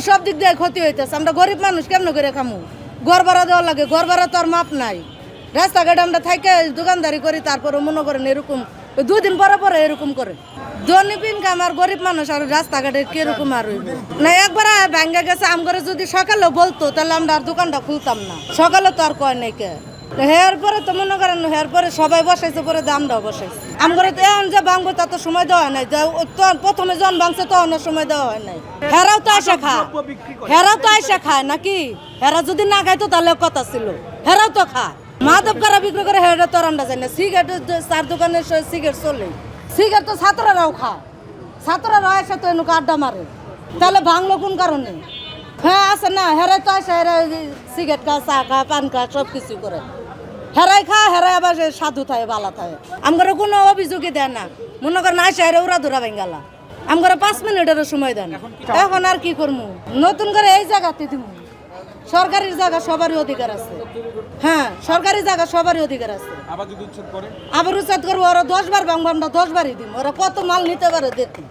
মানুষ সব দিক দিয়ে ক্ষতি হইতেছে। আমরা গরিব মানুষ কেমন করে খামু? ঘর ভাড়া দেওয়া লাগে, ঘর ভাড়া তো আর মাপ নাই। রাস্তাঘাটে আমরা থাইকে দোকানদারি করি, তারপরে মনে করেন এরকম 2 দিন পরে পরে এরকম করে। দৈনিক ইনকাম আর গরিব মানুষ আর রাস্তাঘাটে কিরকম আর হইব না। একবার ভেঙে গেছে আমগরে যদি সকালে বলতো তাহলে আমরা আর দোকানটা খুলতাম না। সকালে তো আর কয় নাই কে। হেয়ার পরে তো মনে করেন হেয়ার পরে সবাই বসাইছে, পরে দামটাও বসাইছে। আমগরে তো এখন যে ভাঙবো তত সময় দেওয়া হয় নাই। প্রথমে যখন ভাঙছে তখন সময় দেওয়া হয় নাই। হেরাও তো আইসা খায়, হেরাও তো আইসা খায় নাকি? হেরা যদি না খাইতো তাহলে কথা ছিল। হেরাও তো খায়, মাদক কারা বিক্রি করে, হেরা তো আমরা জানি না। সিগারেট 4 দোকানে সিগারেট চলে, সিগারেট তো ছাত্ররাও খায়। ছাত্ররাও এসে তো এনুকে আড্ডা মারে, তাহলে ভাঙলো কোন কারণে? হ্যাঁ আছে না, হেরাই তো আসে, হেরা সিগারেট খা, চা খা, পান খা, সব কিছু করে। হেরাই খা, হেরাই আবার সাধু থাকে, বালা থাকে। আমার কোনো অভিযোগই দেয় না। মনে করেন আসে হেরা উড়া ধরা বেঙ্গালা। আমার 5 মিনিটেরও সময় দেন। এখন আর কি করবো? নতুন করে এই জায়গাতে দিব। সরকারি জায়গা সবারই অধিকার আছে। হ্যাঁ, সরকারি জায়গা সবারই অধিকার আছে। আবার উচ্ছেদ করবো, ওরা 10 বার ভাঙবো, আমরা 10 বারই দিব। ওরা কত মাল নিতে পারে দেখি।